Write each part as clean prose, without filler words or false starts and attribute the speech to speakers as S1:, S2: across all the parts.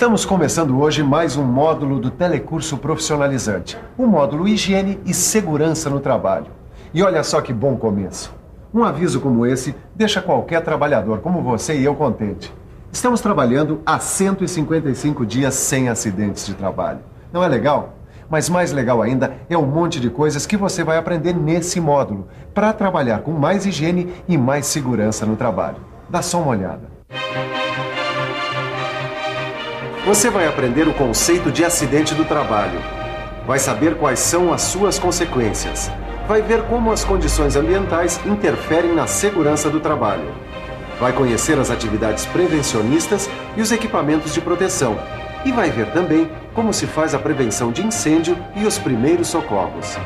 S1: Estamos começando hoje mais um módulo do Telecurso Profissionalizante, o módulo Higiene e Segurança no Trabalho. E olha só que bom começo. Um aviso como esse deixa qualquer trabalhador como você e eu contente. Estamos trabalhando há 155 dias sem acidentes de trabalho. Não é legal? Mas mais legal ainda é um monte de coisas que você vai aprender nesse módulo para trabalhar com mais higiene e mais segurança no trabalho. Dá só uma olhada. Você vai aprender o conceito de acidente do trabalho. Vai saber quais são as suas consequências. Vai ver como as condições ambientais interferem na segurança do trabalho. Vai conhecer as atividades prevencionistas e os equipamentos de proteção. E vai ver também como se faz a prevenção de incêndio e os primeiros socorros.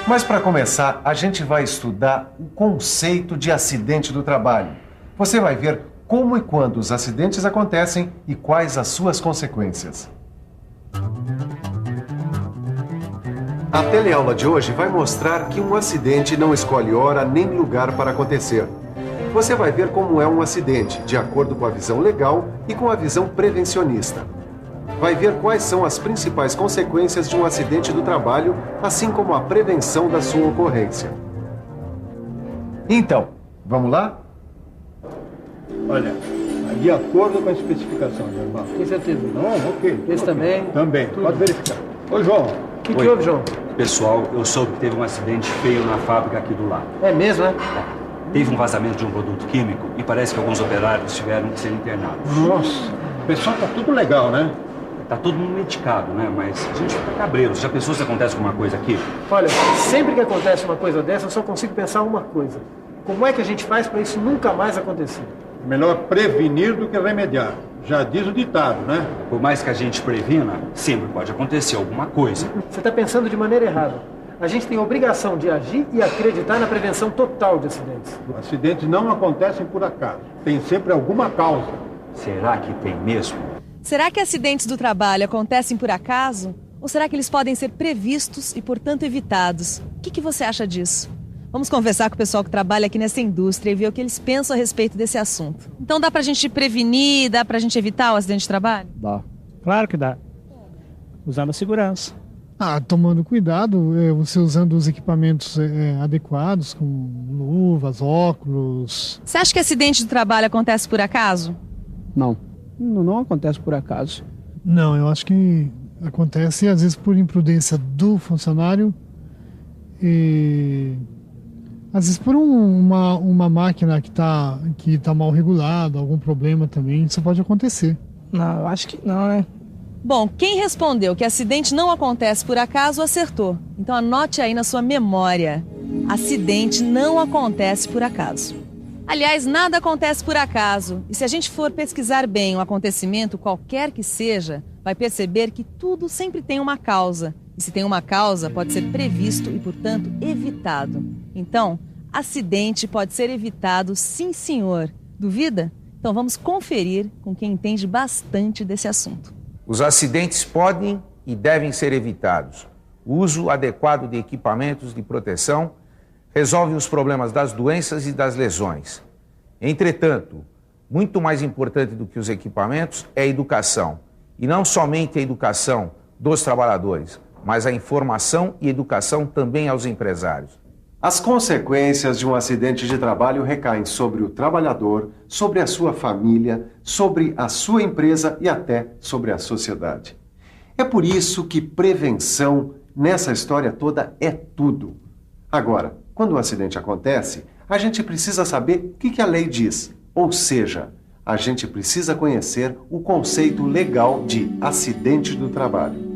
S1: Mas para começar, a gente vai estudar o conceito de acidente do trabalho. Você vai ver como e quando os acidentes acontecem e quais as suas consequências. A teleaula de hoje vai mostrar que um acidente não escolhe hora nem lugar para acontecer. Você vai ver como é um acidente, de acordo com a visão legal e com a visão prevencionista. Vai ver quais são as principais consequências de um acidente do trabalho, assim como a prevenção da sua ocorrência. Então, vamos lá?
S2: Olha, de acordo com a especificação, Germão.
S3: Tem certeza?
S2: Não, ok.
S3: Esse também?
S2: Também,
S3: Tudo.
S2: pode verificar. Ô, João.
S3: O que houve, João?
S4: Pessoal, eu soube que teve um acidente feio na fábrica aqui do lado.
S3: É mesmo, né?
S4: Teve um vazamento de um produto químico e parece que alguns operários tiveram que ser internados.
S2: Nossa, o pessoal tá tudo legal, né?
S4: Tá todo mundo medicado, né? Mas a gente fica cabreiro. Já pensou se acontece alguma coisa aqui?
S3: Olha, sempre que acontece uma coisa dessa, eu só consigo pensar uma coisa. Como é que a gente faz para isso nunca mais acontecer?
S2: Melhor prevenir do que remediar. Já diz o ditado, né?
S4: Por mais que a gente previna, sempre pode acontecer alguma coisa.
S3: Você está pensando de maneira errada. A gente tem a obrigação de agir e acreditar na prevenção total de acidentes.
S2: Acidentes não acontecem por acaso. Tem sempre alguma causa.
S4: Será que tem mesmo?
S5: Será que acidentes do trabalho acontecem por acaso? Ou será que eles podem ser previstos e, portanto, evitados? O que você acha disso? Vamos conversar com o pessoal que trabalha aqui nessa indústria e ver o que eles pensam a respeito desse assunto. Então dá pra gente prevenir, dá pra gente evitar o acidente de trabalho?
S6: Dá. Claro que dá. Usando a segurança.
S7: Tomando cuidado, você usando os equipamentos adequados, com luvas, óculos.
S5: Você acha que acidente de trabalho acontece por acaso?
S6: Não acontece por acaso.
S7: Não, eu acho que acontece às vezes por imprudência do funcionário e às vezes por uma máquina que tá mal regulada, algum problema também, isso pode acontecer.
S6: Não, eu acho que não, né?
S5: Bom, quem respondeu que acidente não acontece por acaso acertou. Então anote aí na sua memória. Acidente não acontece por acaso. Aliás, nada acontece por acaso. E se a gente for pesquisar bem um acontecimento, qualquer que seja, vai perceber que tudo sempre tem uma causa. E se tem uma causa, pode ser previsto e, portanto, evitado. Então, acidente pode ser evitado, sim, senhor. Duvida? Então vamos conferir com quem entende bastante desse assunto.
S8: Os acidentes podem e devem ser evitados. O uso adequado de equipamentos de proteção resolve os problemas das doenças e das lesões. Entretanto, muito mais importante do que os equipamentos é a educação. E não somente a educação dos trabalhadores, mas a informação e educação também aos empresários.
S1: As consequências de um acidente de trabalho recaem sobre o trabalhador, sobre a sua família, sobre a sua empresa e até sobre a sociedade. É por isso que prevenção nessa história toda é tudo. Agora, quando um acidente acontece, a gente precisa saber o que a lei diz. Ou seja, a gente precisa conhecer o conceito legal de acidente do trabalho.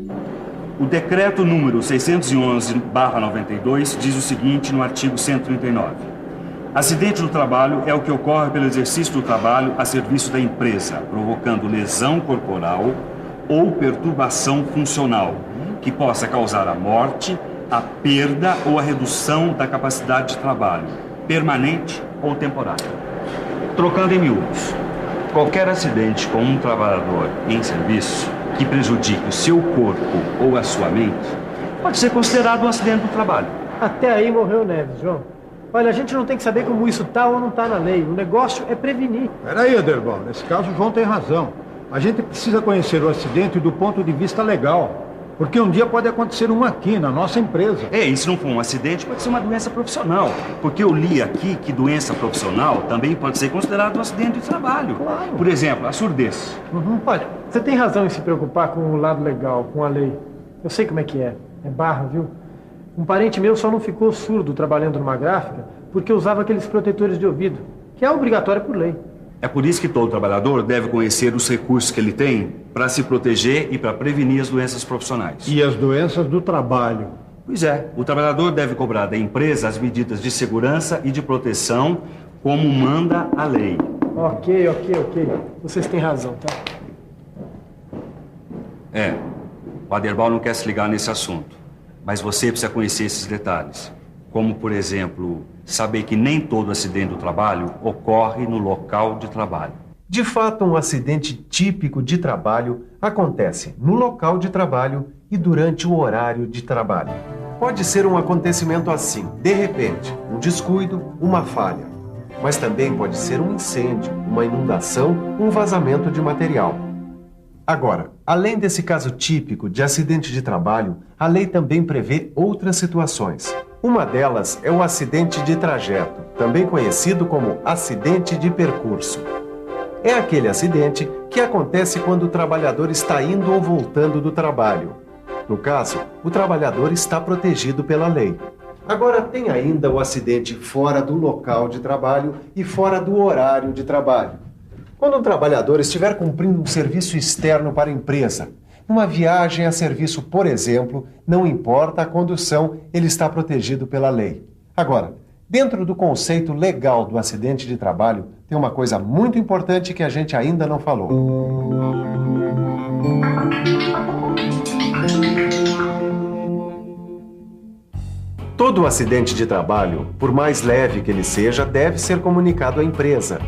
S4: O decreto número 611/92 diz o seguinte no artigo 139. Acidente do trabalho é o que ocorre pelo exercício do trabalho a serviço da empresa, provocando lesão corporal ou perturbação funcional, que possa causar a morte, a perda ou a redução da capacidade de trabalho, permanente ou temporária. Trocando em miúdos, qualquer acidente com um trabalhador em serviço que prejudique o seu corpo ou a sua mente pode ser considerado um acidente do trabalho.
S3: Até aí morreu Neves, João. Olha, a gente não tem que saber como isso tá ou não tá na lei. O negócio é prevenir.
S2: Peraí, Aderbal, nesse caso o João tem razão. A gente precisa conhecer o acidente do ponto de vista legal. Porque um dia pode acontecer um aqui, na nossa empresa.
S4: E se não for um acidente, pode ser uma doença profissional. Porque eu li aqui que doença profissional também pode ser considerado um acidente de trabalho.
S3: Claro.
S4: Por exemplo, a surdez.
S3: Olha, você tem razão em se preocupar com o lado legal, com a lei. Eu sei como é que é. É barra, viu? Um parente meu só não ficou surdo trabalhando numa gráfica porque usava aqueles protetores de ouvido, que é obrigatório por lei.
S4: É por isso que todo trabalhador deve conhecer os recursos que ele tem para se proteger e para prevenir as doenças profissionais.
S2: E as doenças do trabalho.
S4: Pois é, o trabalhador deve cobrar da empresa as medidas de segurança e de proteção como manda a lei.
S3: Ok. Vocês têm razão, tá?
S4: O Aderbal não quer se ligar nesse assunto, mas você precisa conhecer esses detalhes. Como, por exemplo, saber que nem todo acidente do trabalho ocorre no local de trabalho.
S1: De fato, um acidente típico de trabalho acontece no local de trabalho e durante o horário de trabalho. Pode ser um acontecimento assim, de repente, um descuido, uma falha. Mas também pode ser um incêndio, uma inundação, um vazamento de material. Agora, além desse caso típico de acidente de trabalho, a lei também prevê outras situações. Uma delas é o acidente de trajeto, também conhecido como acidente de percurso. É aquele acidente que acontece quando o trabalhador está indo ou voltando do trabalho. No caso, o trabalhador está protegido pela lei. Agora, tem ainda o acidente fora do local de trabalho e fora do horário de trabalho. Quando um trabalhador estiver cumprindo um serviço externo para a empresa, numa viagem a serviço, por exemplo, não importa a condução, ele está protegido pela lei. Agora, dentro do conceito legal do acidente de trabalho, tem uma coisa muito importante que a gente ainda não falou. Todo acidente de trabalho, por mais leve que ele seja, deve ser comunicado à empresa.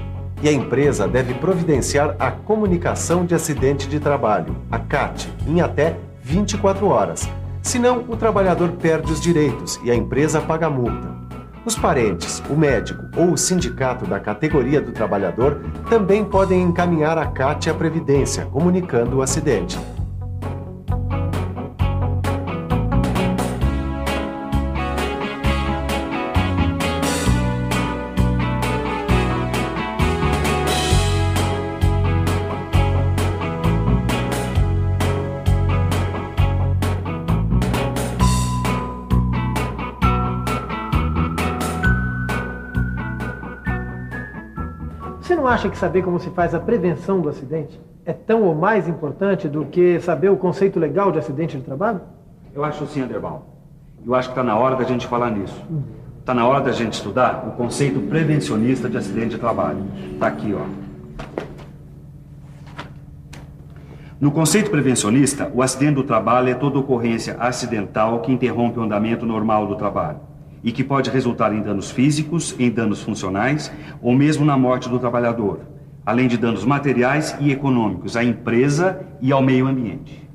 S1: E a empresa deve providenciar a comunicação de acidente de trabalho, a CAT, em até 24 horas. Senão, o trabalhador perde os direitos e a empresa paga a multa. Os parentes, o médico ou o sindicato da categoria do trabalhador também podem encaminhar a CAT à Previdência, comunicando o acidente.
S3: Você não acha que saber como se faz a prevenção do acidente é tão ou mais importante do que saber o conceito legal de acidente de trabalho?
S4: Eu acho sim, Aderbal. Eu acho que está na hora da gente falar nisso. Está na hora da gente estudar o conceito prevencionista de acidente de trabalho. Está aqui, ó. No conceito prevencionista, o acidente do trabalho é toda ocorrência acidental que interrompe o andamento normal do trabalho e que pode resultar em danos físicos, em danos funcionais ou mesmo na morte do trabalhador, além de danos materiais e econômicos à empresa e ao meio ambiente.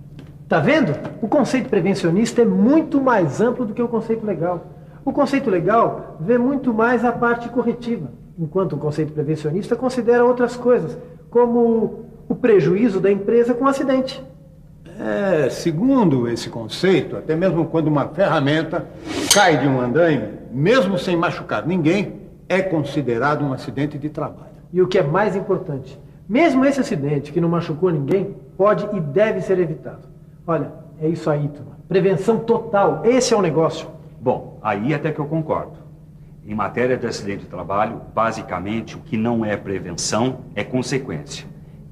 S3: Tá vendo? O conceito prevencionista é muito mais amplo do que o conceito legal. O conceito legal vê muito mais a parte corretiva, enquanto o conceito prevencionista considera outras coisas, como o prejuízo da empresa com o acidente.
S2: Segundo esse conceito, até mesmo quando uma ferramenta cai de um andaime, mesmo sem machucar ninguém, é considerado um acidente de trabalho.
S3: E o que é mais importante, mesmo esse acidente que não machucou ninguém, pode e deve ser evitado. Olha, é isso aí, turma. Prevenção total, esse é o negócio.
S4: Bom, aí até que eu concordo. Em matéria de acidente de trabalho, basicamente, o que não é prevenção é consequência.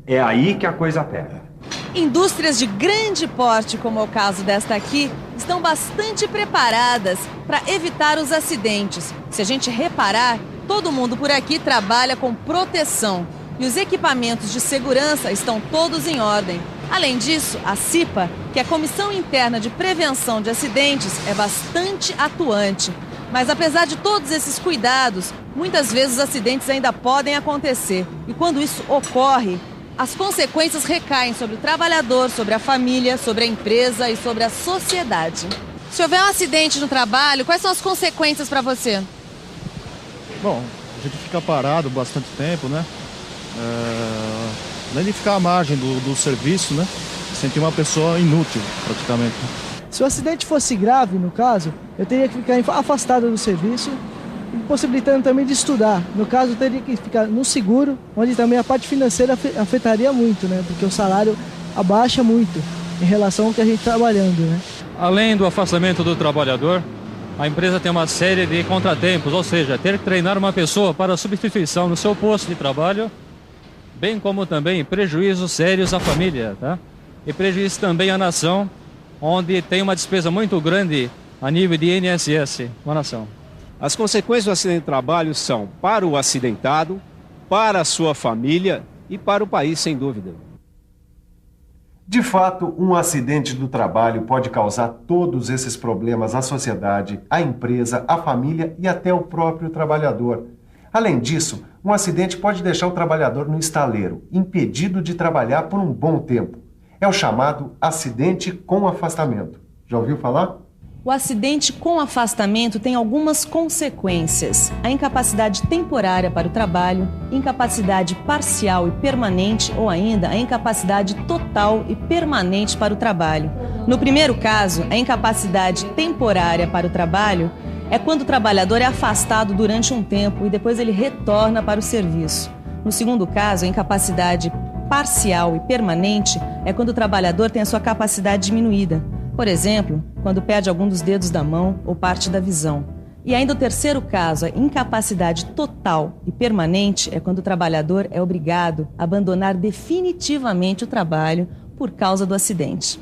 S4: É aí que a coisa pega.
S5: Indústrias de grande porte, como é o caso desta aqui, estão bastante preparadas para evitar os acidentes. Se a gente reparar, todo mundo por aqui trabalha com proteção e os equipamentos de segurança estão todos em ordem. Além disso, a CIPA, que é a Comissão Interna de Prevenção de Acidentes, é bastante atuante. Mas apesar de todos esses cuidados, muitas vezes os acidentes ainda podem acontecer. E quando isso ocorre, as consequências recaem sobre o trabalhador, sobre a família, sobre a empresa e sobre a sociedade. Se houver um acidente no trabalho, quais são as consequências para você?
S9: Bom, a gente fica parado bastante tempo, né? Além de ficar à margem do serviço, né? Sentir uma pessoa inútil, praticamente.
S10: Se o acidente fosse grave, no caso, eu teria que ficar afastado do serviço, possibilitando também de estudar. No caso, eu teria que ficar no seguro, onde também a parte financeira afetaria muito, né? Porque o salário abaixa muito em relação ao que a gente está trabalhando, né?
S11: Além do afastamento do trabalhador, a empresa tem uma série de contratempos, ou seja, ter que treinar uma pessoa para substituição no seu posto de trabalho, bem como também prejuízos sérios à família, tá? E prejuízo também à nação, onde tem uma despesa muito grande a nível de INSS com a nação.
S12: As consequências do acidente de trabalho são para o acidentado, para a sua família e para o país, sem dúvida.
S1: De fato, um acidente do trabalho pode causar todos esses problemas à sociedade, à empresa, à família e até ao próprio trabalhador. Além disso, um acidente pode deixar o trabalhador no estaleiro, impedido de trabalhar por um bom tempo. É o chamado acidente com afastamento. Já ouviu falar?
S5: O acidente com afastamento tem algumas consequências. A incapacidade temporária para o trabalho, incapacidade parcial e permanente ou ainda a incapacidade total e permanente para o trabalho. No primeiro caso, a incapacidade temporária para o trabalho é quando o trabalhador é afastado durante um tempo e depois ele retorna para o serviço. No segundo caso, a incapacidade parcial e permanente é quando o trabalhador tem a sua capacidade diminuída. Por exemplo, quando perde algum dos dedos da mão ou parte da visão. E ainda o terceiro caso, a incapacidade total e permanente, é quando o trabalhador é obrigado a abandonar definitivamente o trabalho por causa do acidente.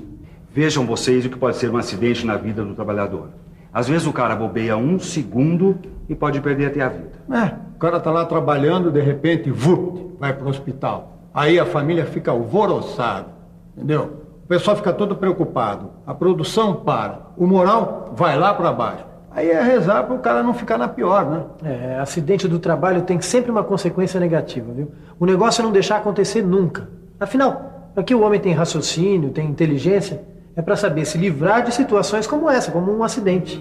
S4: Vejam vocês o que pode ser um acidente na vida do trabalhador. Às vezes o cara bobeia 1 segundo e pode perder até a vida.
S2: O cara tá lá trabalhando, de repente, vai pro hospital. Aí a família fica alvoroçada, entendeu? O pessoal fica todo preocupado, a produção para, o moral vai lá para baixo. Aí é rezar para o cara não ficar na pior, né?
S3: Acidente do trabalho tem sempre uma consequência negativa, viu? O negócio é não deixar acontecer nunca. Afinal, aqui o homem tem raciocínio, tem inteligência, é para saber se livrar de situações como essa, como um acidente.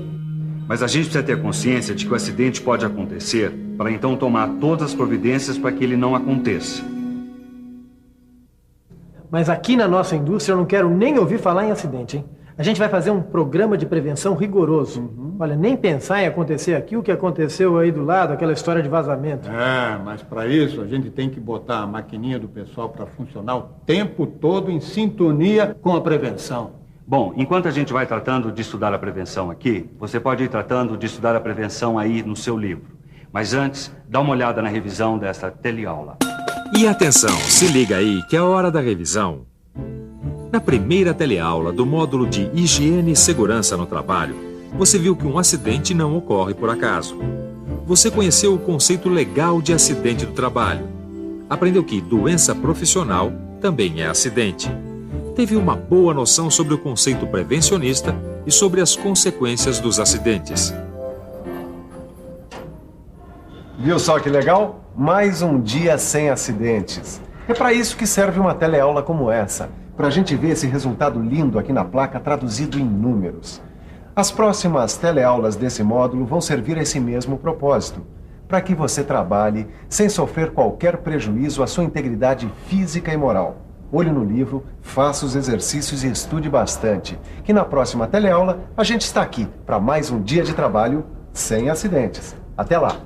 S4: Mas a gente precisa ter consciência de que o acidente pode acontecer para então tomar todas as providências para que ele não aconteça.
S3: Mas aqui na nossa indústria eu não quero nem ouvir falar em acidente, hein? A gente vai fazer um programa de prevenção rigoroso. Olha, nem pensar em acontecer aqui o que aconteceu aí do lado, aquela história de vazamento.
S2: Mas para isso a gente tem que botar a maquininha do pessoal para funcionar o tempo todo em sintonia com a prevenção.
S4: Bom, enquanto a gente vai tratando de estudar a prevenção aqui, você pode ir tratando de estudar a prevenção aí no seu livro. Mas antes, dá uma olhada na revisão desta teleaula.
S13: E atenção, se liga aí que é a hora da revisão. Na primeira teleaula do módulo de Higiene e Segurança no Trabalho, você viu que um acidente não ocorre por acaso. Você conheceu o conceito legal de acidente do trabalho. Aprendeu que doença profissional também é acidente. Teve uma boa noção sobre o conceito prevencionista e sobre as consequências dos acidentes.
S1: Viu só que legal? Mais um dia sem acidentes. É para isso que serve uma teleaula como essa, para a gente ver esse resultado lindo aqui na placa traduzido em números. As próximas teleaulas desse módulo vão servir a esse mesmo propósito, para que você trabalhe sem sofrer qualquer prejuízo à sua integridade física e moral. Olhe no livro, faça os exercícios e estude bastante, que na próxima teleaula a gente está aqui para mais um dia de trabalho sem acidentes. Até lá!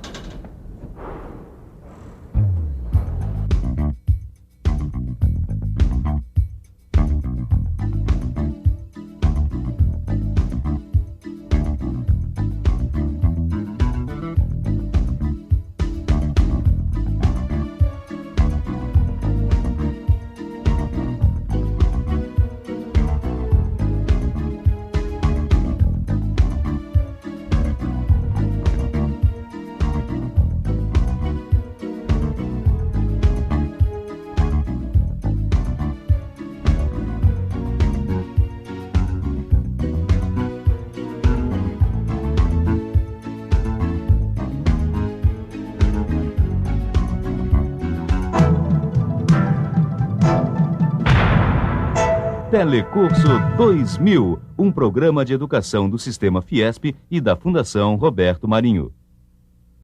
S14: Telecurso 2000, um programa de educação do Sistema Fiesp e da Fundação Roberto Marinho.